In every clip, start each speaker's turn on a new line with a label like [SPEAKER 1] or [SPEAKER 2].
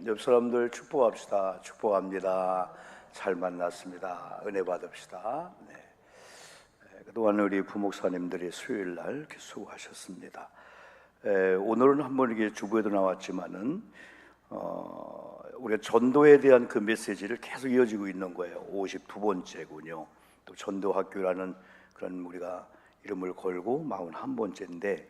[SPEAKER 1] 옆 사람들 축복합시다. 축복합니다. 잘 만났습니다. 은혜 받읍시다. 네. 그동안 우리 부목사님들이 수요일 날 이렇게 수고하셨습니다. 오늘은 한번 이게 주부에도 나왔지만은 우리가 전도에 대한 그 메시지를 계속 이어지고 있는 거예요. 52번째군요. 또 전도학교라는 그런 우리가 이름을 걸고 41번째인데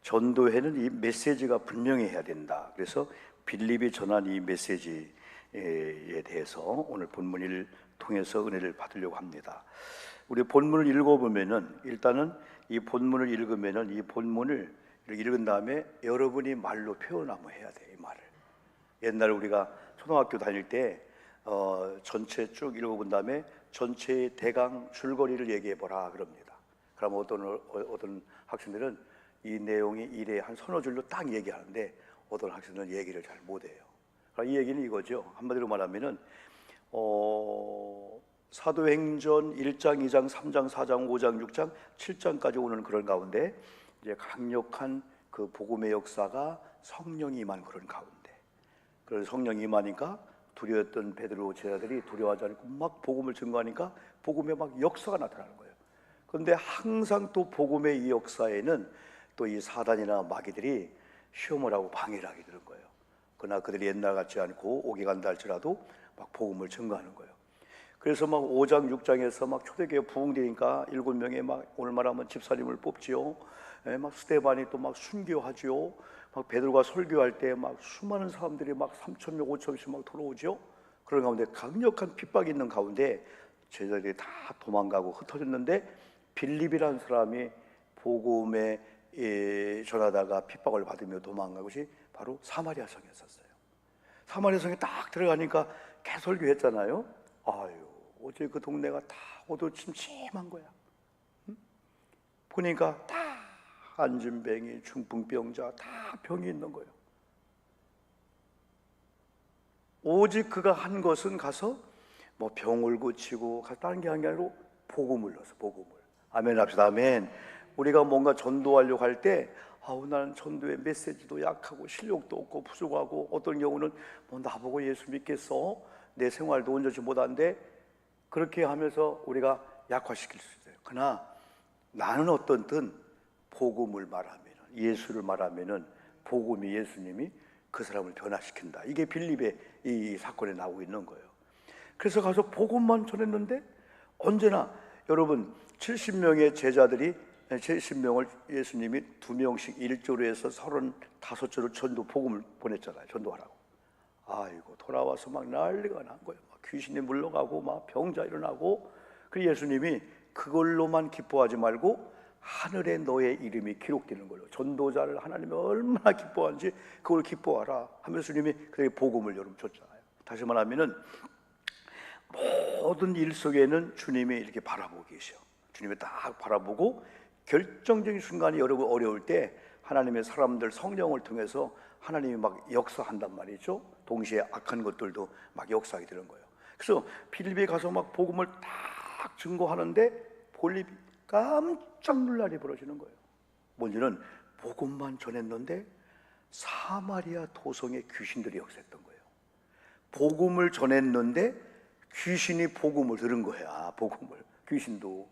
[SPEAKER 1] 전도회는 이 메시지가 분명해야 된다. 그래서 빌립이 전한 이 메시지에 대해서 오늘 본문을 통해서 은혜를 받으려고 합니다. 우리 본문을 읽어보면은 일단은 이 본문을 읽으면은 이 본문을 읽은 다음에 여러분이 말로 표현 한번 해야 돼. 이 말을. 옛날에 우리가 초등학교 다닐 때 전체 쭉 읽어본 다음에 전체의 대강 줄거리를 얘기해보라 그럽니다. 그럼 어떤 학생들은 이 내용이 이래 한 서너 줄로 딱 얘기하는데 어떤 학생들은 얘기를 잘 못해요. 이 얘기는 이거죠. 한마디로 말하면은 사도행전 1장, 2장, 3장, 4장, 5장, 6장, 7장까지 오는 그런 가운데 이제 강력한 그 복음의 역사가 성령이 임한 그런 가운데, 그래서 성령이 임하니까 두려웠던 베드로 제자들이 두려워하지 않고 막 복음을 증거하니까 복음의 막 역사가 나타나는 거예요. 그런데 항상 또 복음의 이 역사에는 또 이 사단이나 마귀들이 시험을 하고 방해를 하게 되는 거예요. 그러나 그들이 옛날 같지 않고 오게 간다 할지라도 막 복음을 증거하는 거예요. 그래서 막 5장 6장에서 막 초대교회 부흥되니까 7명의 막 오늘 말하면 집사님을 뽑지요. 막 스데반이 또 막 순교하지요. 막 베드로가 설교할 때 막 수많은 사람들이 막 3,000명 5,000명씩 막 돌아오죠. 그런 가운데 강력한 핍박이 있는 가운데 제자들이 다 도망가고 흩어졌는데 빌립이라는 사람이 복음에 전하다가 핍박을 받으며 도망간 것이 바로 사마리아 성이었어요. 사마리아 성에 딱 들어가니까 개설교했잖아요. 아유, 어제 그 동네가 다 어두침침한 거야. 응? 보니까 다 안진뱅이, 중풍병자 다 병이 있는 거예요. 오직 그가 한 것은 가서 뭐 병을 고치고 다른 게 아니라 복음을 넣어서 복음을. 아멘 합시다. 아멘. 우리가 뭔가 전도하려고 할 때 나는 전도의 메시지도 약하고 실력도 없고 부족하고 어떤 경우는 뭐 나보고 예수 믿겠어? 내 생활도 온전치 못한데 그렇게 하면서 우리가 약화시킬 수 있어요. 그러나 나는 어떻든 복음을 말하면 예수를 말하면은 복음이 예수님이 그 사람을 변화시킨다. 이게 빌립의 이 사건에 나오고 있는 거예요. 그래서 가서 복음만 전했는데 언제나 여러분 70명의 제자들이 70명을 예수님이 2명씩 1조로 해서 35조로 전도 복음을 보냈잖아요. 전도하라고. 아이고 돌아와서 막 난리가 난 거예요. 막 귀신이 물러가고 막 병자 일어나고. 그래서 예수님이 그걸로만 기뻐하지 말고 하늘에 너의 이름이 기록되는 걸로, 전도자를 하나님이 얼마나 기뻐하는지 그걸 기뻐하라 하면서 주님이 그에게 복음을 여러분 줬잖아요. 다시 말하면은 모든 일 속에는 주님이 이렇게 바라보고 계셔. 주님이 딱 바라보고 결정적인 순간이 여러분 어려울 때 하나님의 사람들 성령을 통해서 하나님이 막 역사한단 말이죠. 동시에 악한 것들도 막 역사하게 되는 거예요. 그래서 빌립에 가서 막 복음을 딱 증거하는데 빌립이 깜짝 놀랄 일이 벌어지는 거예요. 뭔지는 복음만 전했는데 사마리아 도성에 귀신들이 역사했던 거예요. 복음을 전했는데 귀신이 복음을 들은 거야. 복음을. 귀신도.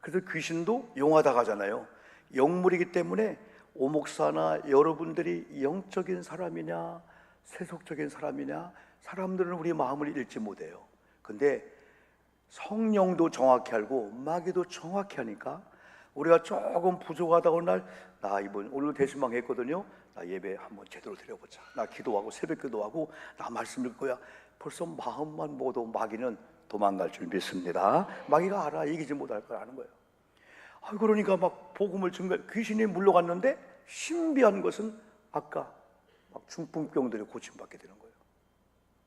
[SPEAKER 1] 그래서 귀신도 용하다 가잖아요. 영물이기 때문에 오목사나 여러분들이 영적인 사람이냐 세속적인 사람이냐 사람들은 우리 마음을 읽지 못해요. 근데 성령도 정확히 알고 마귀도 정확히 하니까 우리가 조금 부족하다고 나 이번 오늘 대신방 했거든요. 나 예배 한번 제대로 드려보자. 나 기도하고 새벽 기도하고 나 말씀 읽을 거야. 벌써 마음만 먹어도 마귀는 도망갈 줄 믿습니다. 마귀가 알아. 이기지 못할 걸 아는 거예요. 그러니까 막 복음을 증거해 귀신이 물러갔는데 신비한 것은 아까 막 중풍병들이 고침받게 되는 거예요.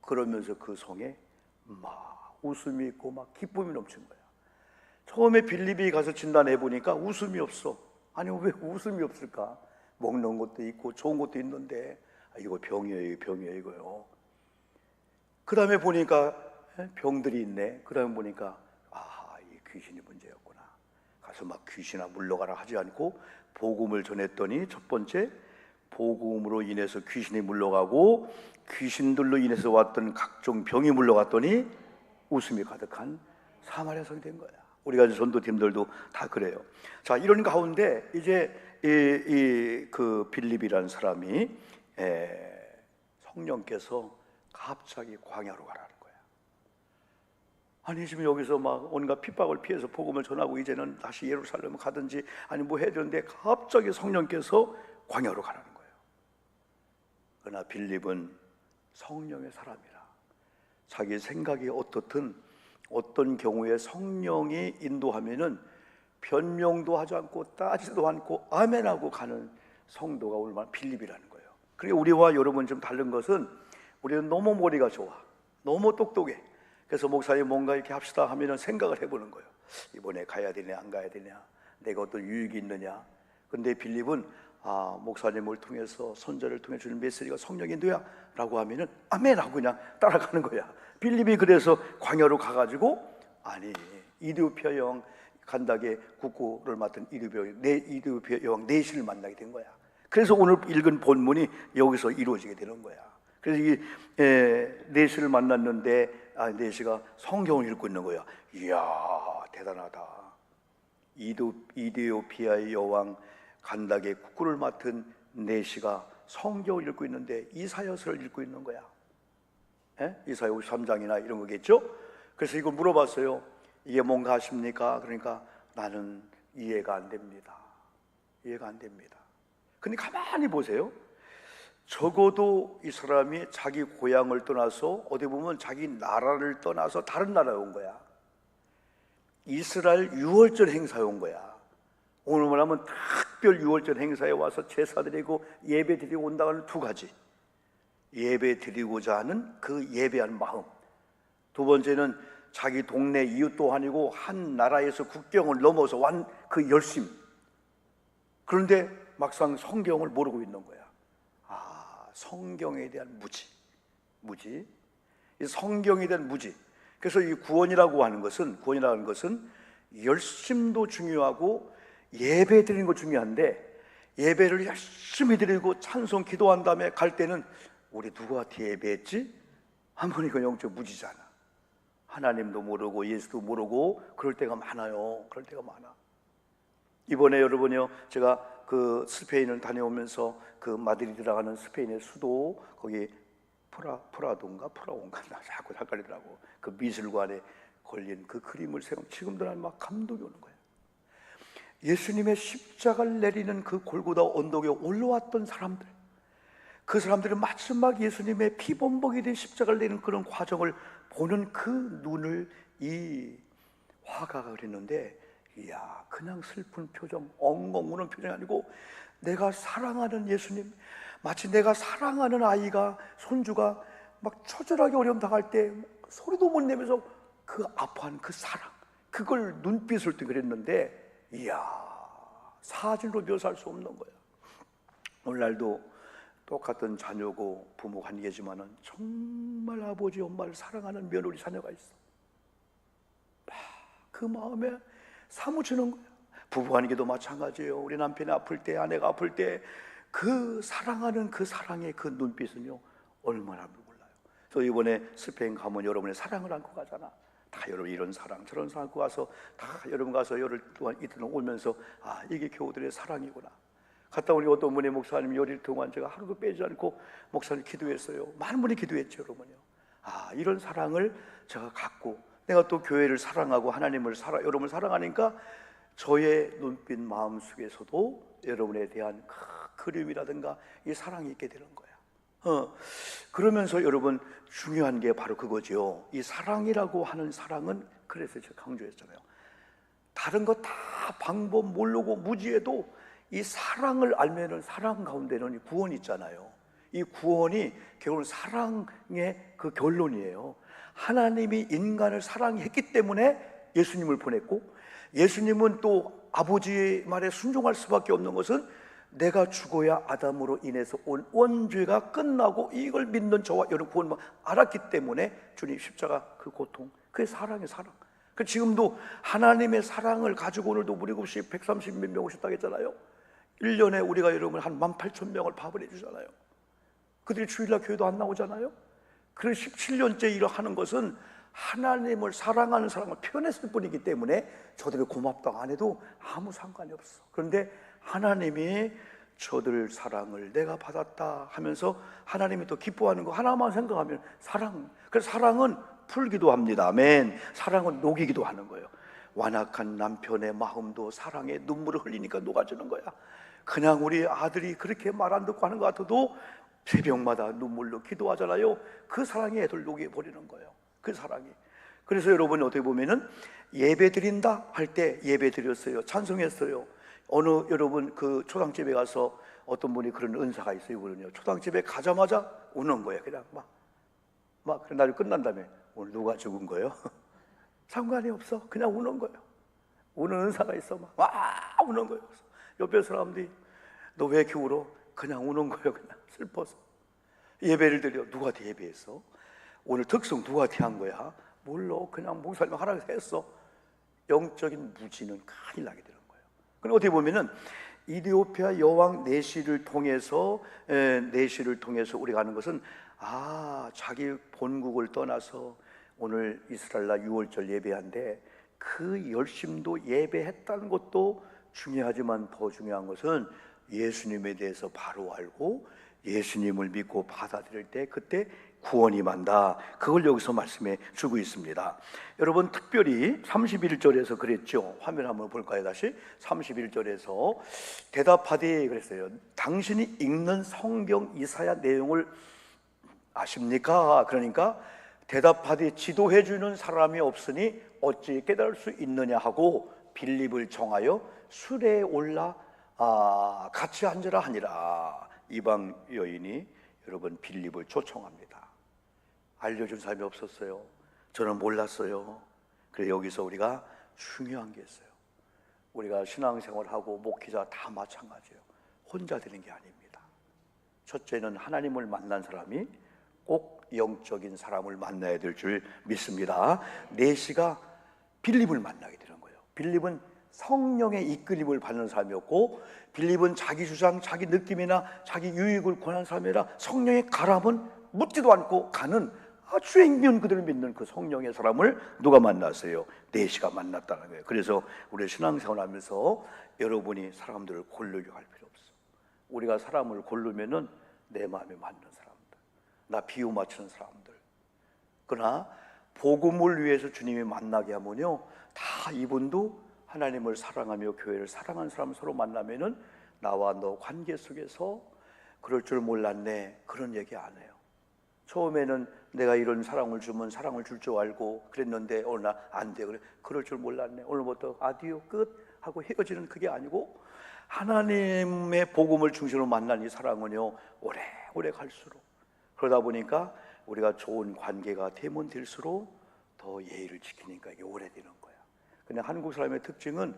[SPEAKER 1] 그러면서 그 성에 막 웃음이 있고 막 기쁨이 넘친 거야. 처음에 빌립이 가서 진단해 보니까 웃음이 없어. 아니 왜 웃음이 없을까? 먹는 것도 있고 좋은 것도 있는데 이거 병이에요, 병이에요 이거요. 그 다음에 보니까 병들이 있네. 그 다음에 보니까 이 귀신이 문제였구나. 가서 막 귀신아 물러가라 하지 않고 복음을 전했더니 첫 번째 복음으로 인해서 귀신이 물러가고 귀신들로 인해서 왔던 각종 병이 물러갔더니 웃음이 가득한 사마리아 성이 된 거야. 우리가 전도팀들도 다 그래요. 자, 이런 가운데 이제 그 빌립이라는 사람이 성령께서 갑자기 광야로 가라는 거야. 아니 지금 여기서 막 온갖 핍박을 피해서 복음을 전하고 이제는 다시 예루살렘 가든지 아니 뭐 해야 되는데 갑자기 성령께서 광야로 가라는 거예요. 그러나 빌립은 성령의 사람이라 자기 생각이 어떻든 어떤 경우에 성령이 인도하면은 변명도 하지 않고 따지도 않고 아멘하고 가는 성도가 얼마나 빌립이라는 거예요. 그리고 우리와 여러분 좀 다른 것은 우리는 너무 머리가 좋아, 너무 똑똑해. 그래서 목사님 뭔가 이렇게 합시다 하면은 생각을 해보는 거예요. 이번에 가야 되냐 안 가야 되냐, 내가 어떤 유익이 있느냐. 근데 빌립은 목사님을 통해서 선자를 통해 주는 메시지가 성령의 인도야 라고 하면은 아멘 하고 그냥 따라가는 거야. 빌립이 그래서 광야로 가가지고 이디오피아 여왕 간닥의 국고를 맡은 이디오피아 여왕 네시를 만나게 된 거야. 그래서 오늘 읽은 본문이 여기서 이루어지게 되는 거야. 그래서 이 네시를 만났는데 네시가 성경을 읽고 있는 거야. 이야 대단하다. 이디오피아의 여왕 간닥의 국고를 맡은 네시가 성경을 읽고 있는데 이사야서를 읽고 있는 거야. 이사야 53장이나 이런 거겠죠. 그래서 이걸 물어봤어요. 이게 뭔가 하십니까? 그러니까 나는 이해가 안 됩니다. 이해가 안 됩니다. 근데 가만히 보세요. 적어도 이 사람이 자기 고향을 떠나서 어디 보면 자기 나라를 떠나서 다른 나라에 온 거야. 이스라엘 유월절 행사에 온 거야. 오늘 말하면 특별 유월절 행사에 와서 제사 드리고 예배 드리고 온다는 두 가지. 예배 드리고자 하는 그 예배한 마음. 두 번째는 자기 동네 이웃도 아니고 한 나라에서 국경을 넘어서 완 그 열심. 그런데 막상 성경을 모르고 있는 거야. 성경에 대한 무지. 이 성경에 대한 무지. 그래서 이 구원이라고 하는 것은 열심도 중요하고 예배 드리는 거 중요한데, 예배를 열심히 드리고 찬송 기도한 다음에 갈 때는 우리 누구한테 예배했지? 한번 이거 영적 무지잖아. 하나님도 모르고 예수도 모르고 그럴 때가 많아요. 그럴 때가 많아. 이번에 여러분요, 제가 그 스페인을 다녀오면서 그 마드리드라고 하는 스페인의 수도, 거기 프라도인가 프라온가 나 자꾸 헷갈리더라고. 그 미술관에 걸린 그 그림을 세우면 지금도 난 막 감동이 오는 거예요. 예수님의 십자가를 내리는 그 골고다 언덕에 올라왔던 사람들, 그 사람들이 마지막 예수님의 피범벅이 된 십자가를 내리는 그런 과정을 보는 그 눈을 이 화가가 그렸는데, 이야, 그냥 슬픈 표정, 엉엉 우는 표정이 아니고 내가 사랑하는 예수님, 마치 내가 사랑하는 아이가, 손주가 막 처절하게 어려움 당할 때 소리도 못 내면서 그 아파하는 그 사랑, 그걸 눈빛을 때 그랬는데, 이야, 사진으로 묘사할 수 없는 거야. 오늘날도 똑같은 자녀고 부모 관계지만은 정말 아버지 엄마를 사랑하는 며느리 자녀가 있어. 그 마음에 사무치는 거야. 부부관계도 마찬가지예요. 우리 남편이 아플 때, 아내가 아플 때 그 사랑하는 그 사랑의 그 눈빛은요 얼마나 몰라요. 그래서 이번에 스페인 가면 여러분의 사랑을 안고 가잖아. 다 여러분 이런 사랑 저런 사랑 안고 가서 다 여러분 가서 열흘 동안 이틀 오면서 이게 교우들의 사랑이구나. 갔다 오니 어떤 분의 목사님 열흘 동안 제가 하루도 빼지 않고 목사님 기도했어요. 많은 분이 기도했죠, 여러분요. 이런 사랑을 제가 갖고 내가 또 교회를 사랑하고 하나님을 여러분을 사랑하니까 저의 눈빛 마음 속에서도 여러분에 대한 그림이라든가 이 사랑이 있게 되는 거야. 그러면서 여러분 중요한 게 바로 그거죠. 이 사랑이라고 하는 사랑은, 그래서 제가 강조했잖아요. 다른 거 다 방법 모르고 무지해도 이 사랑을 알면은 사랑 가운데는 구원이 있잖아요. 이 구원이 결국 사랑의 그 결론이에요. 하나님이 인간을 사랑했기 때문에 예수님을 보냈고, 예수님은 또 아버지의 말에 순종할 수밖에 없는 것은 내가 죽어야 아담으로 인해서 온 원죄가 끝나고 이걸 믿는 저와 여러분 구원을 알았기 때문에 주님 십자가 그 고통, 그게 사랑의 사랑. 그 지금도 하나님의 사랑을 가지고 오늘도 우리 곳이 130몇 명 오셨다고 했잖아요. 1년에 우리가 여러분 한 18,000명을 밥을 해주잖아요. 그들이 주일날 교회도 안 나오잖아요. 그런 17년째 일을 하는 것은 하나님을 사랑하는 사람을 표현했을 뿐이기 때문에 저들이 고맙다고 안 해도 아무 상관이 없어. 그런데 하나님이 저들 사랑을 내가 받았다 하면서 하나님이 또 기뻐하는 거 하나만 생각하면 사랑. 그래서 사랑은 풀기도 합니다. 아멘. 사랑은 녹이기도 하는 거예요. 완악한 남편의 마음도 사랑에 눈물을 흘리니까 녹아지는 거야. 그냥 우리 아들이 그렇게 말 안 듣고 하는 것 같아도 새벽마다 눈물로 기도하잖아요. 그 사랑이 애들 녹여버리는 거예요. 그 사랑이. 그래서 여러분 어떻게 보면은 예배 드린다 할 때 예배 드렸어요. 찬송했어요. 어느 여러분 그 초당집에 가서 어떤 분이 그런 은사가 있어요. 그러거든요. 초당집에 가자마자 우는 거예요. 그냥 막 그날 끝난 다음에 오늘 누가 죽은 거예요? 상관이 없어. 그냥 우는 거예요. 우는 은사가 있어. 막 우는 거예요. 옆에 사람들이 너 왜 이렇게 울어? 그냥 우는 거예요. 그냥 슬퍼서. 예배를 드려. 누구한테 예배했어? 오늘 특성 누구한테 한 거야? 몰라. 그냥 목사님 하라고 했어. 영적인 무지는 큰일 나게 되는 거예요. 그리고 어떻게 보면은 이디오피아 여왕 내시를 통해서 우리가 하는 것은 자기 본국을 떠나서 오늘 이스라엘날 6월절 예배한데 그 열심도 예배했다는 것도 중요하지만 더 중요한 것은 예수님에 대해서 바로 알고 예수님을 믿고 받아들일 때 그때 구원이 임한다. 그걸 여기서 말씀해 주고 있습니다. 여러분 특별히 31절에서 그랬죠. 화면 한번 볼까요? 다시 31절에서 대답하되 그랬어요. 당신이 읽는 성경 이사야 내용을 아십니까? 그러니까 대답하되 지도해 주는 사람이 없으니 어찌 깨달을 수 있느냐 하고 빌립을 정하여 수레에 올라 같이 앉으라 하니라. 이방 여인이 여러분 빌립을 초청합니다. 알려준 사람이 없었어요. 저는 몰랐어요. 그래서 여기서 우리가 중요한 게 있어요. 우리가 신앙생활하고 목회자 다 마찬가지예요. 혼자 되는 게 아닙니다. 첫째는 하나님을 만난 사람이 꼭 영적인 사람을 만나야 될 줄 믿습니다. 내시가 빌립을 만나게 되는 거예요. 빌립은 성령의 이끌림을 받는 사람이었고 빌립은 자기 주장, 자기 느낌이나 자기 유익을 권하는 사람이라 성령의 가람은 묻지도 않고 가는 아주 행면 그들을 믿는 그 성령의 사람을 누가 만났어요? 내시가 만났다는 거예요. 그래서 우리 신앙생활하면서 여러분이 사람들을 고르려고 할 필요 없어. 우리가 사람을 고르면은 내 마음에 맞는 사람들, 나 비유 맞추는 사람들. 그러나 복음을 위해서 주님이 만나게 하면요, 다 이분도 하나님을 사랑하며 교회를 사랑하는 사람 서로 만나면은 나와 너 관계 속에서 그럴 줄 몰랐네 그런 얘기 안 해요. 처음에는 내가 이런 사랑을 주면 사랑을 줄 줄 알고 그랬는데 오늘 나 안 돼. 그럴 줄 몰랐네. 오늘부터 아디오 끝 하고 헤어지는 그게 아니고 하나님의 복음을 중심으로 만난 이 사랑은요 오래 갈수록 그러다 보니까 우리가 좋은 관계가 되면 될수록 더 예의를 지키니까 이게 오래되는 거야. 근데 한국 사람의 특징은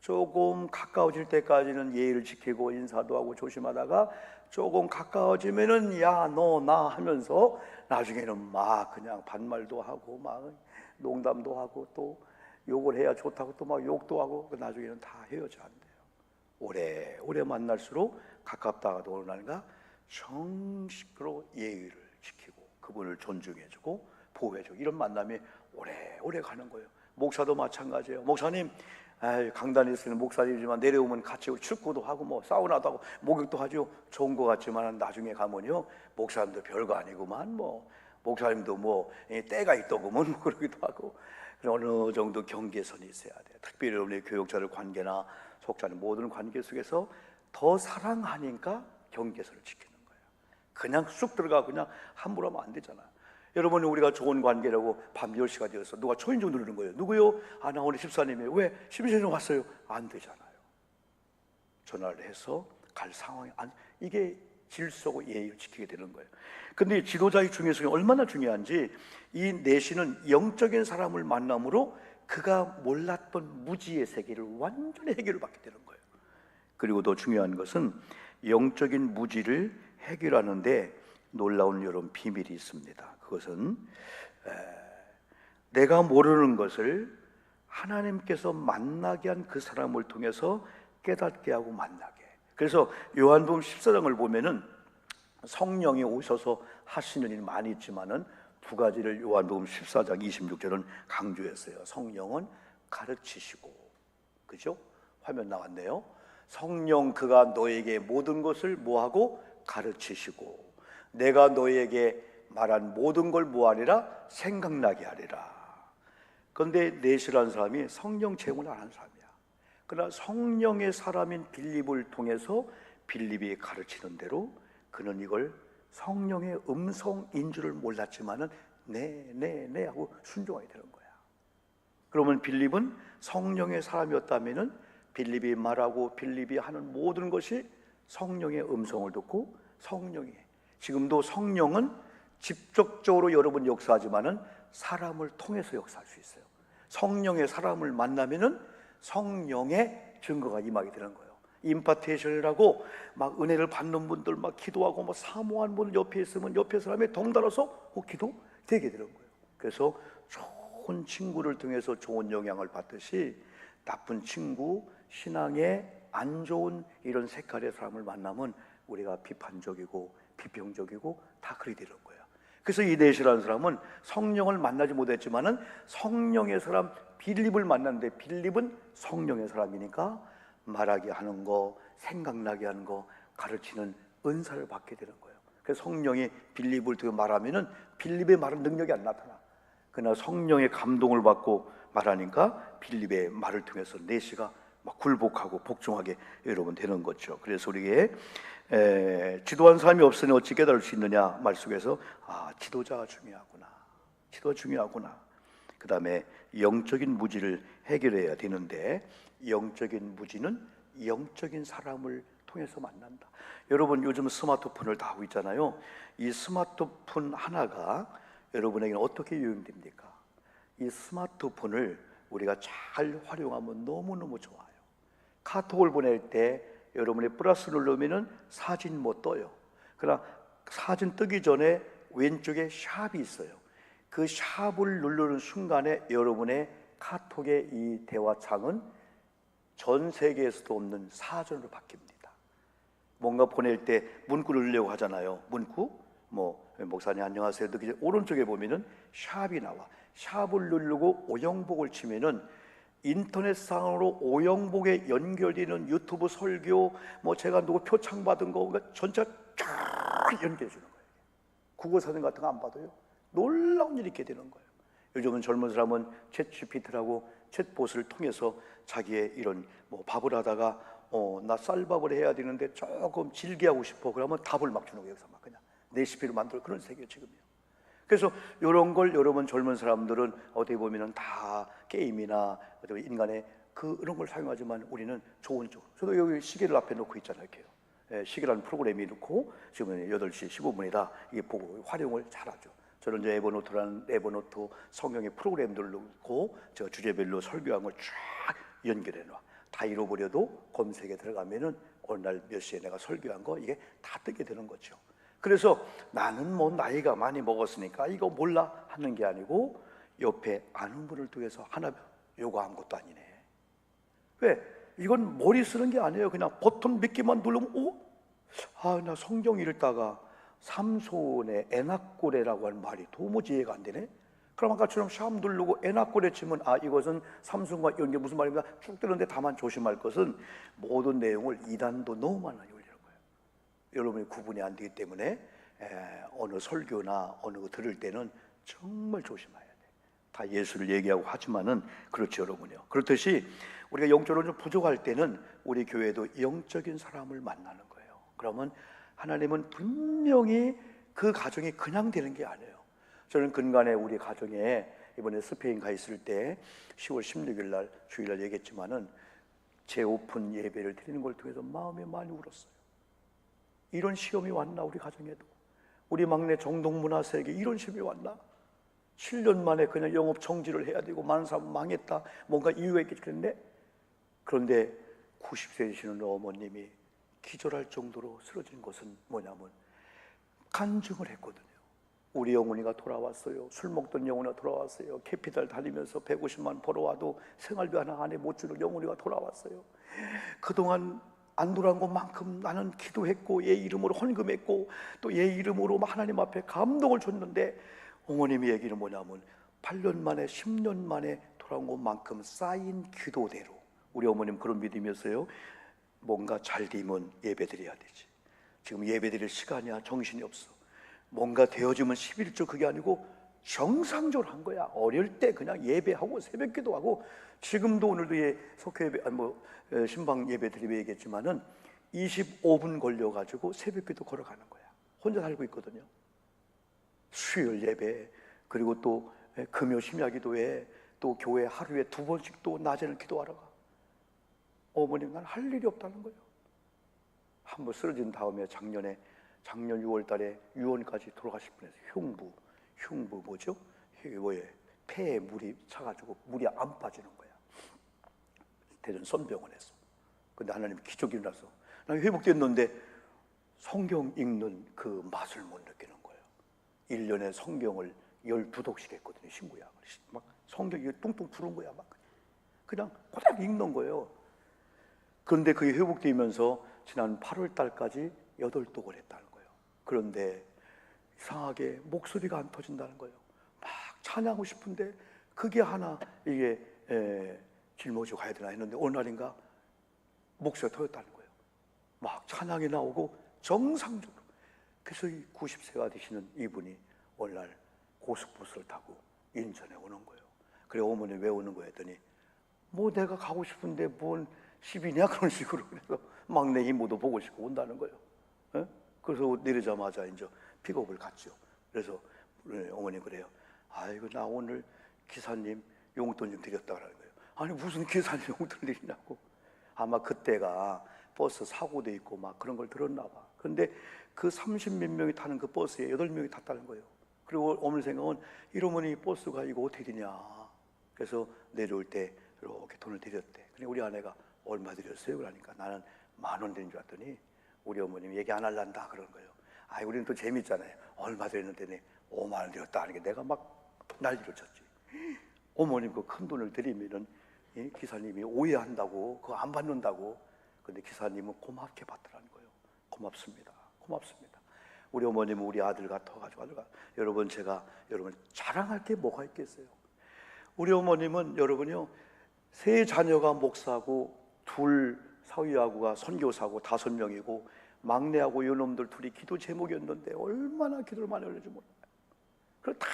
[SPEAKER 1] 조금 가까워질 때까지는 예의를 지키고 인사도 하고 조심하다가 조금 가까워지면은 야 너 나 하면서 나중에는 막 그냥 반말도 하고 막 농담도 하고 또 욕을 해야 좋다고 또 막 욕도 하고 나중에는 다 헤어져 안 돼요. 오래 만날수록 가깝다가도 어느 날인가 정식으로 예의를 지키고 그분을 존중해주고 보호해주고 이런 만남이 오래 가는 거예요. 목사도 마찬가지예요. 목사님 강단에 있으면 목사님이지만 내려오면 같이 축구도 하고 뭐 사우나도 하고 목욕도 하죠. 좋은 것 같지만 나중에 가면요 목사님도 별거 아니구만 뭐 목사님도 뭐 때가 있더구먼 뭐 그러기도 하고 어느 정도 경계선이 있어야 돼요. 특별히 우리 교육자들 관계나 속자는 모든 관계 속에서 더 사랑하니까 경계선을 지키는 거예요. 그냥 쑥 들어가 그냥 함부로 하면 안 되잖아요. 여러분이 우리가 좋은 관계라고 밤 10시가 되어서 누가 초인종 누르는 거예요. 누구요? 나 오늘 집사님이에요. 왜? 집사님 왔어요. 안 되잖아요. 전화를 해서 갈 상황이 이게 질서고 예의를 지키게 되는 거예요. 근데 지도자의 중요성이 얼마나 중요한지 이 내시는 영적인 사람을 만남으로 그가 몰랐던 무지의 세계를 완전히 해결을 받게 되는 거예요. 그리고 더 중요한 것은 영적인 무지를 해결하는데 놀라운 여러분 비밀이 있습니다. 그것은 내가 모르는 것을 하나님께서 만나게 한 그 사람을 통해서 깨닫게 하고 만나게. 그래서 요한복음 14장을 보면은 성령이 오셔서 하시는 일 많이 있지만은 두 가지를 요한복음 14장 26절은 강조했어요. 성령은 가르치시고, 그죠? 화면 나왔네요. 성령 그가 너에게 모든 것을 뭐하고 가르치시고, 내가 너에게 말한 모든 걸 뭐하리라? 생각나게 하리라. 그런데 넷이라는 사람이 성령 체험을 안 한 사람이야. 그러나 성령의 사람인 빌립을 통해서 빌립이 가르치는 대로 그는 이걸 성령의 음성인 줄을 몰랐지만은 네 하고 순종하게 되는 거야. 그러면 빌립은 성령의 사람이었다면은 빌립이 말하고 빌립이 하는 모든 것이 성령의 음성을 듣고, 성령이 지금도 성령은 직접적으로 여러분 역사하지만은 사람을 통해서 역사할 수 있어요. 성령의 사람을 만나면은 성령의 증거가 임하게 되는 거예요. 임파테이션이라고 막 은혜를 받는 분들, 막 기도하고 뭐 사모한 분 옆에 있으면 옆에 사람이 덩달아서 기도 되게 되는 거예요. 그래서 좋은 친구를 통해서 좋은 영향을 받듯이 나쁜 친구, 신앙에 안 좋은 이런 색깔의 사람을 만나면 우리가 비판적이고 비평적이고 다 그리 되는 거예요. 그래서 이 넷이라는 사람은 성령을 만나지 못했지만은 성령의 사람 빌립을 만났는데, 빌립은 성령의 사람이니까 말하게 하는 거, 생각나게 하는 거, 가르치는 은사를 받게 되는 거예요. 그래서 성령이 빌립을 통해 말하면은 빌립의 말은 능력이 안 나타나. 그러나 성령의 감동을 받고 말하니까 빌립의 말을 통해서 넷이가 막 굴복하고 복종하게 여러분 되는 거죠. 그래서 우리에게 지도한 사람이 없으니 어찌 깨달을 수 있느냐 말 속에서 지도자가 중요하구나, 지도가 중요하구나. 그 다음에 영적인 무지를 해결해야 되는데, 영적인 무지는 영적인 사람을 통해서 만난다. 여러분 요즘 스마트폰을 다 하고 있잖아요. 이 스마트폰 하나가 여러분에게는 어떻게 유용됩니까? 이 스마트폰을 우리가 잘 활용하면 너무너무 좋아요. 카톡을 보낼 때 여러분이 플러스 누르면은 사진 못 떠요. 그러나 사진 뜨기 전에 왼쪽에 샵이 있어요. 그 샵을 누르는 순간에 여러분의 카톡의 이 대화창은 전 세계에서도 없는 사전으로 바뀝니다. 뭔가 보낼 때 문구를 넣으려고 하잖아요. 문구, 목사님 안녕하세요. 오른쪽에 보면은 샵이 나와. 샵을 누르고 오영복을 치면은 인터넷상으로 오영복에 연결되는 유튜브 설교, 제가 누구 표창 받은 거 전체가 쫙 연결해 주는 거예요. 국어사전 같은 거 안 받아요. 놀라운 일이 있게 되는 거예요. 요즘은 젊은 사람은 챗GPT라고 챗봇을 통해서 자기의 이런 밥을 하다가 나 쌀밥을 해야 되는데 조금 질게 하고 싶어. 그러면 답을 막 주는 거예요. 여기서 막 그냥 레시피를 만들어. 그런 세계 지금이요. 그래서 이런 걸 여러분 젊은 사람들은 어떻게 보면은 다 게임이나 인간의 그런 걸 사용하지만 우리는 좋은 쪽. 저도 여기 시계를 앞에 놓고 있잖아요. 이렇게요. 시계라는 프로그램이 놓고 지금 8시 15분이다. 이게 보고 활용을 잘하죠. 저는 이제 에버노트 성경의 프로그램들을 놓고 제가 주제별로 설교한 걸 쫙 연결해 놔. 다 잃어버려도 검색에 들어가면은 어느 날 몇 시에 내가 설교한 거 이게 다 뜨게 되는 거죠. 그래서 나는 나이가 많이 먹었으니까 이거 몰라 하는 게 아니고 옆에 아는 분을 통해서 하나 요거 아무것도 아니네. 왜? 이건 머리 쓰는 게 아니에요. 그냥 버튼 몇 개만 누르면 나 성경 읽다가 삼손의 에낙고레라고 하는 말이 도무지 이해가 안 되네. 그럼 아까처럼 샵 누르고 에낙고레 치면 이것은 삼손과 연계 무슨 말입니까? 쭉 뜨는데 다만 조심할 것은 모든 내용을 이단도 너무 많이 올리는 거예요. 여러분이 구분이 안 되기 때문에 어느 설교나 어느 거 들을 때는 정말 조심해야 돼. 다 예수를 얘기하고 하지만은 그렇죠, 여러분요. 그렇듯이 우리가 영적으로 좀 부족할 때는 우리 교회도 영적인 사람을 만나는 거예요. 그러면 하나님은 분명히 그 가정이 그냥 되는 게 아니에요. 저는 근간에 우리 가정에 이번에 스페인 가 있을 때 10월 16일 날 주일날 얘기했지만은 재오픈 예배를 드리는 걸 통해서 마음이 많이 울었어요. 이런 시험이 왔나 우리 가정에도. 우리 막내 정동문화세계 이런 시험이 왔나. 7년 만에 그냥 영업 정지를 해야 되고 많은 사람 망했다 뭔가 이유가 있겠는데, 그런데 90세 되시는 어머님이 기절할 정도로 쓰러진 것은 뭐냐면 간증을 했거든요. 우리 영훈이가 돌아왔어요. 술 먹던 영훈이가 돌아왔어요. 캐피탈 다니면서 150만 벌어와도 생활비 하나 안에 못 주는 영훈이가 돌아왔어요. 그동안 안 돌아온 것만큼 나는 기도했고 얘 이름으로 헌금했고 또 얘 이름으로 하나님 앞에 감동을 줬는데, 어머님의 얘기는 뭐냐면 8년 만에 10년 만에 돌아온 것만큼 쌓인 기도대로, 우리 어머님 그런 믿음이었어요. 뭔가 잘 되면 예배드려야 되지. 지금 예배드릴 시간이야 정신이 없어. 뭔가 되어지면 11조 그게 아니고 정상적으로 한 거야. 어릴 때 그냥 예배하고 새벽 기도하고, 지금도 오늘도 석회 예배, 신방 예배 드리며 얘기했지만은 25분 걸려가지고 새벽 기도 걸어가는 거야. 혼자 살고 있거든요. 수요일 예배, 그리고 또 금요 심야 기도회, 또 교회 하루에 2번씩 또 낮에는 기도하러 가. 어머님, 난 할 일이 없다는 거예요. 한번 쓰러진 다음에 작년 6월 달에 유언까지 돌아가실 뻔했어요. 흉부 뭐죠? 폐에 물이 차가지고 물이 안 빠지는 거야. 대전 선병원에서. 근데 하나님 기적이 일어나서 난 회복됐는데 성경 읽는 그 맛을 못 느끼는 거예요. 1년에 성경을 12독씩 했거든요. 신구약을 막 성경이 뚱뚱 푸른 거야. 막 그냥 그대로 읽는 거예요. 그런데 그게 회복되면서 지난 8월 달까지 8독을 했다는 거예요. 그런데 이상하게 목소리가 안 터진다는 거예요. 막 찬양하고 싶은데 그게 하나 이게 짊어지고 가야 되나 했는데 어느 날인가 목소리가 터졌다는 거예요. 막 찬양이 나오고 정상적으로. 그래서 이 90세가 되시는 이분이 어느 날 고속버스를 타고 인천에 오는 거예요. 그래, 어머니 왜 오는 거야 했더니 뭐 내가 가고 싶은데 뭔 시비냐 그런 식으로. 그래서 막내 이모도 보고 싶고 온다는 거예요. 에? 그래서 내리자마자 이제 픽업을 갔죠. 그래서 어머니 그래요. 아이고, 나 오늘 기사님 용돈 좀 드렸다 그러는 거예요. 아니, 무슨 기사님 용돈을 드리냐고. 아마 그때가 버스 사고도 있고 막 그런 걸 들었나 봐. 그런데 그 30몇 명이 타는 그 버스에 8명이 탔다는 거예요. 그리고 어머니 생각은 이러면 이 버스가 이거 어떻게 되냐. 그래서 내려올 때 이렇게 돈을 드렸대. 근데 우리 아내가 얼마 드렸어요? 그러니까 나는 10,000원 드린 줄 알았더니 우리 어머님이 얘기 안 할란다 그러는 거예요. 아이, 우리는 또 재밌잖아요. 얼마 드렸는데 50,000원 드렸다 하는 게 내가 막 난리를 쳤지. 어머님 그 큰 돈을 드리면은 기사님이 오해한다고, 그거 안 받는다고. 근데 기사님은 고맙게 받더라는 거예요. 고맙습니다. 고맙습니다. 우리 어머님은 우리 아들 같아가지고 여러분, 제가 여러분 자랑할 게 뭐가 있겠어요? 우리 어머님은 여러분요, 3 자녀가 목사고 2 사위하고가 선교사고 5명이고 막내하고 요놈들 둘이 기도 제목이었는데 얼마나 기도를 많이 올려주지 몰라요. 그리고 다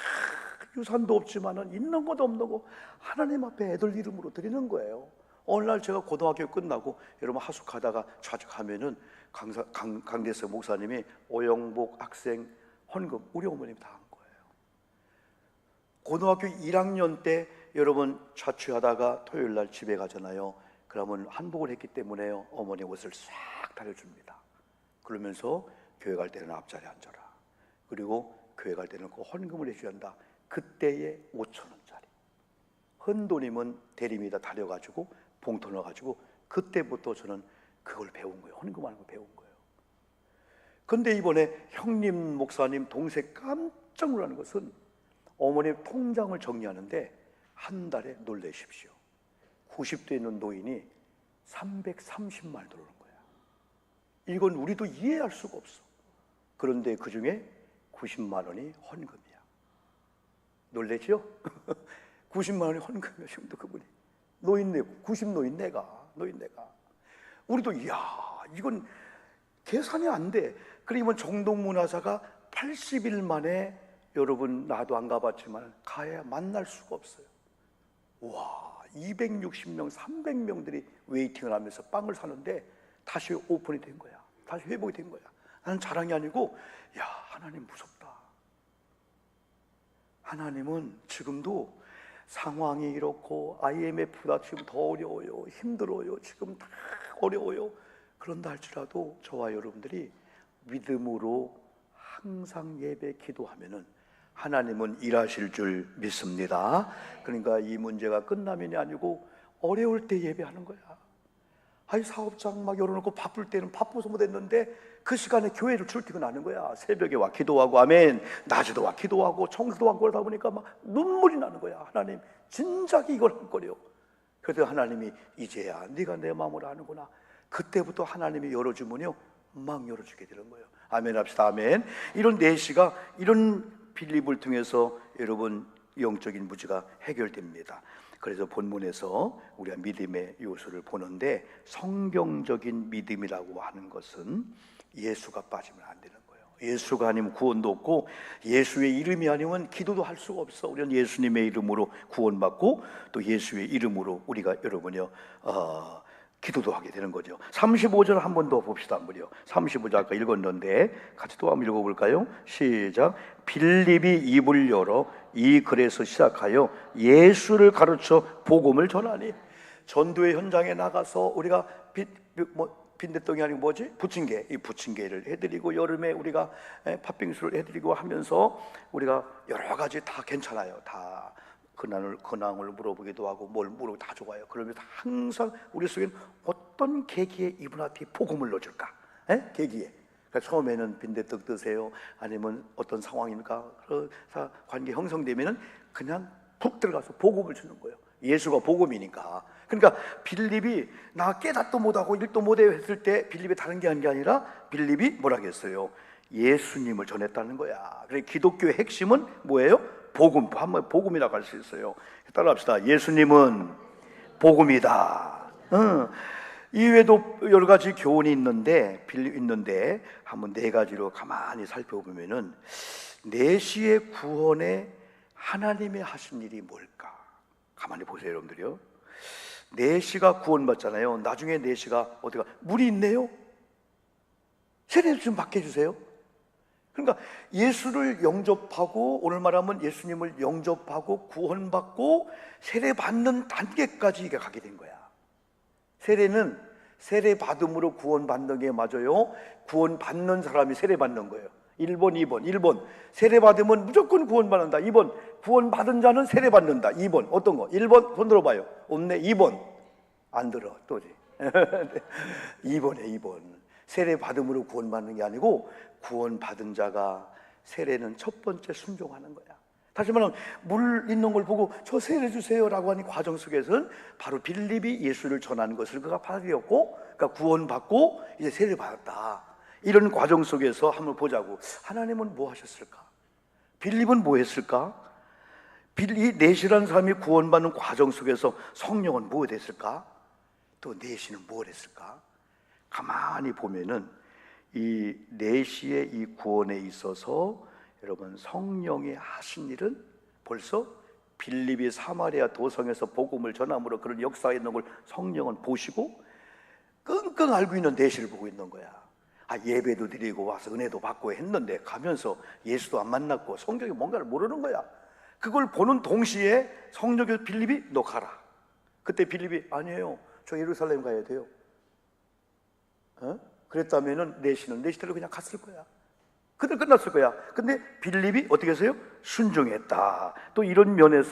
[SPEAKER 1] 유산도 없지만은 있는 것도 없는 거 하나님 앞에 애들 이름으로 드리는 거예요. 어느 날 제가 고등학교 끝나고 여러분 하숙하다가 좌측하면은 강대석 목사님이 오영복 학생 헌금 우리 어머님이 다 한 거예요. 고등학교 1학년 때 여러분 자취하다가 토요일 날 집에 가잖아요. 그러면 한복을 했기 때문에요, 어머니 옷을 싹 다려줍니다. 그러면서 교회 갈 때는 앞자리에 앉아라. 그리고 교회 갈 때는 그 헌금을 해줘야 한다. 그때의 5,000원짜리 헌돈이면 대리미에다 다려가지고 봉투 넣어가지고 그때부터 저는 그걸 배운 거예요. 헌금하는 걸 배운 거예요. 근데 이번에 형님 목사님 동생 깜짝 놀라는 것은 어머니 통장을 정리하는데 한 달에 놀라십시오, 90대 있는 노인이 330만 원 들어오는 거야. 이건 우리도 이해할 수가 없어. 그런데 그 중에 90만 원이 헌금이야. 놀랬죠? 90만 원이 헌금이야. 지금도 그분이 노인네, 90노인 내가 우리도 이야, 이건 계산이 안 돼. 그러면 정동문화사가 80일 만에 여러분, 나도 안 가봤지만 가야 만날 수가 없어요. 와, 260명, 300명들이 웨이팅을 하면서 빵을 사는데 다시 오픈이 된 거야. 다시 회복이 된 거야. 나는 자랑이 아니고, 야, 하나님 무섭다. 하나님은 지금도 상황이 이렇고 IMF가 지금 더 어려워요, 힘들어요, 지금 다 어려워요. 그런다 할지라도 저와 여러분들이 믿음으로 항상 예배 기도하면은 하나님은 일하실 줄 믿습니다. 그러니까 이 문제가 끝나면이 아니고 어려울 때 예배하는 거야. 아이, 사업장 막 열어놓고 바쁠 때는 바빠서 못했는데 그 시간에 교회를 출퇴근 하는 거야. 새벽에 와 기도하고, 아멘, 낮에도 와 기도하고 청소도 하고 그러다 보니까 막 눈물이 나는 거야. 하나님, 진작에 이걸 할 거래요. 그래도 하나님이 이제야 네가 내 마음을 아는구나. 그때부터 하나님이 열어주면요 막 열어주게 되는 거예요. 아멘 합시다. 아멘. 이런 내시가 이런 빌립을 통해서 여러분 영적인 무지가 해결됩니다. 그래서 본문에서 우리가 믿음의 요소를 보는데, 성경적인 믿음이라고 하는 것은 예수가 빠지면 안 되는 거예요. 예수가 아니면 구원도 없고, 예수의 이름이 아니면 기도도 할 수가 없어. 우리는 예수님의 이름으로 구원받고 또 예수의 이름으로 우리가 여러분요 기도도 하게 되는 거죠. 35절 한 번 더 봅시다. 한번요. 35절 아까 읽었는데 같이 또 한번 읽어볼까요? 시작. 빌립이 입을 열어 이 글에서 시작하여 예수를 가르쳐 복음을 전하니. 전도의 현장에 나가서 우리가 빈대떡이 아니고 뭐지? 부침개, 이 부침개를 해드리고, 여름에 우리가 팥빙수를 해드리고 하면서 우리가 여러 가지 다 괜찮아요. 다 근황을 물어보기도 하고 뭘 물어보고 다 좋아요. 그러면서 항상 우리 속에는 어떤 계기에 이분한테 복음을 넣어줄까? 계기에. 그러니까 처음에는 빈대떡 드세요, 아니면 어떤 상황입니까? 그래서 관계 형성되면은 그냥 푹 들어가서 복음을 주는 거예요. 예수가 복음이니까. 그러니까 빌립이 나 깨닫도 못하고 일도 못해 했을 때 빌립이 다른 게 아니라 빌립이 뭐라 했어요? 예수님을 전했다는 거야. 그래서 기독교의 핵심은 뭐예요? 복음. 한번 복음이라고 할 수 있어요. 따라합시다. 예수님은 복음이다. 이외에도 여러 가지 교훈이 있는데 한번 네 가지로 가만히 살펴보면은, 내시의 구원에 하나님의 하신 일이 뭘까? 가만히 보세요, 여러분들이요. 내시가 구원받잖아요. 나중에 내시가 어디가 물이 있네요. 세례 좀 받게 해주세요. 그러니까 예수를 영접하고, 오늘 말하면 예수님을 영접하고 구원받고 세례 받는 단계까지 이게 가게 된 거야. 세례는 세례 받음으로 구원받는 게 맞아요. 구원받는 사람이 세례 받는 거예요. 1번, 2번. 1번 세례 받으면 무조건 구원받는다. 2번 구원받은 자는 세례 받는다. 2번 어떤 거? 1번 손 들어봐요. 없네. 2번 안 들어. 또지. 2번에 세례 받음으로 구원받는 게 아니고, 구원받은 자가 세례는 첫 번째 순종하는 거야. 다시 말하면 물 있는 걸 보고 저 세례 주세요라고 하는 과정 속에서는 바로 빌립이 예수를 전하는 것을 그가 받았고, 그러니까 구원받고 이제 세례 받았다. 이런 과정 속에서 한번 보자고. 하나님은 뭐 하셨을까? 빌립은 뭐 했을까? 이 내시라는 사람이 구원받는 과정 속에서 성령은 뭐 됐을까? 또 내시는 뭘 했을까? 가만히 보면은 이 내시의 이 구원에 있어서 여러분 성령이 하신 일은, 벌써 빌립이 사마리아 도성에서 복음을 전함으로 그런 역사에 있는 걸 성령은 보시고 끙끙 앓고 있는 내시를 보고 있는 거야. 예배도 드리고 와서 은혜도 받고 했는데 가면서 예수도 안 만났고 성경이 뭔가를 모르는 거야. 그걸 보는 동시에 성령께서 빌립이 너 가라. 그때 빌립이 아니에요, 저 예루살렘 가야 돼요. 그랬다면은 내시대로 그냥 갔을 거야. 그때 끝났을 거야. 근데 빌립이 어떻게 했어요? 순종했다. 또 이런 면에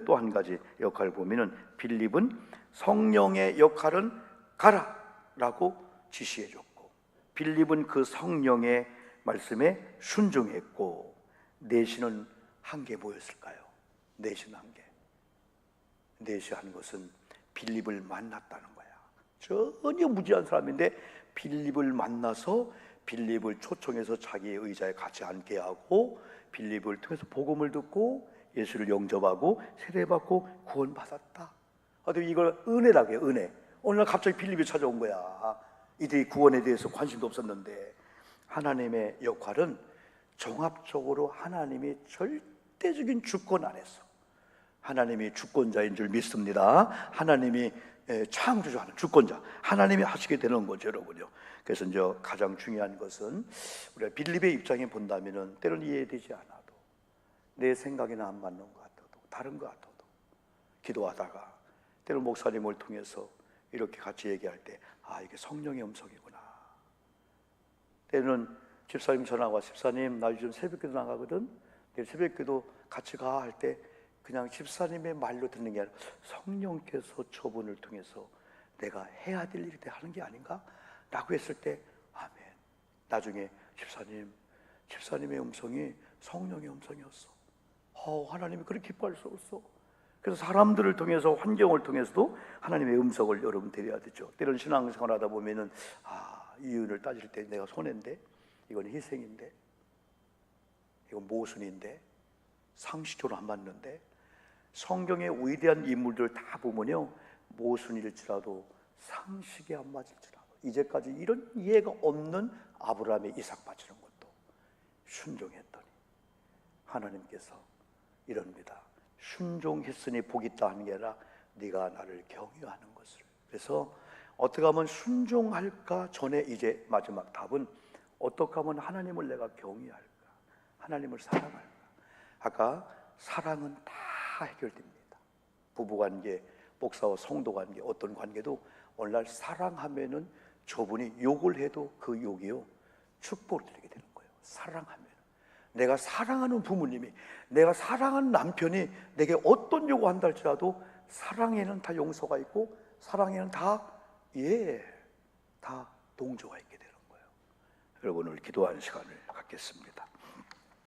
[SPEAKER 1] 또 한 가지 역할을 보면은, 빌립은 성령의 역할은 가라라고 지시해 줬고, 빌립은 그 성령의 말씀에 순종했고, 내시는 한 게 뭐였을까요? 내시는 한 게, 내시한 것은 빌립을 만났다는 거야. 전혀 무지한 사람인데 빌립을 만나서 빌립을 초청해서 자기의 의자에 같이 앉게 하고, 빌립을 통해서 복음을 듣고 예수를 영접하고 세례받고 구원받았다. 이걸 은혜라고 해요. 은혜. 어느 날 갑자기 빌립이 찾아온 거야. 이들이 구원에 대해서 관심도 없었는데. 하나님의 역할은 종합적으로 하나님이 절대적인 주권 안에서, 하나님이 주권자인 줄 믿습니다. 하나님이 창조주하는 주권자, 하나님이 하시게 되는 거죠, 여러분요. 그래서 이제 가장 중요한 것은, 우리가 빌립의 입장에 본다면은 때로는 이해되지 않아도, 내 생각이나 안 맞는 것 같아도, 다른 것 같아도, 기도하다가 때로 목사님을 통해서 이렇게 같이 얘기할 때, 이게 성령의 음성이구나. 때로는 집사님 전화가 와, 집사님 나 요즘 새벽기도 나가거든. 내일 새벽기도 같이 가 할 때 그냥 집사님의 말로 듣는 게 아니라 성령께서 저분을 통해서 내가 해야 될 일이 하는 게 아닌가? 라고 했을 때 아멘. 나중에 집사님의 음성이 성령의 음성이었어. 하나님이 그렇게 기뻐할 수 없어. 그래서 사람들을 통해서, 환경을 통해서도 하나님의 음성을 여러분 드려야 되죠. 때로는 신앙생활 하다 보면은 이윤을 따질 때 내가 손해인데, 이건 희생인데, 이건 모순인데, 상식적으로 안 맞는데. 성경의 위대한 인물들 다 보면요, 모순일지라도 상식에 안 맞을지라도 이제까지 이런 이해가 없는 아브라함의 이삭 바치는 것도 순종했더니 하나님께서 이럽니다. 순종했으니 복이 있다 하는 게 아니라 네가 나를 경유하는 것을. 그래서 어떻게 하면 순종할까 전에 이제 마지막 답은 어떻게 하면 하나님을 내가 경유할까, 하나님을 사랑할까. 아까 사랑은 다 해결됩니다. 부부관계, 목사와 성도관계, 어떤 관계도 오늘날 사랑하면은 저분이 욕을 해도 그 욕이요 축복을 드리게 되는 거예요. 사랑하면. 내가 사랑하는 부모님이, 내가 사랑하는 남편이 내게 어떤 요구한다 할지라도 사랑에는 다 용서가 있고 사랑에는 다 동조가 있게 되는 거예요. 여러분, 오늘 기도하는 시간을 갖겠습니다.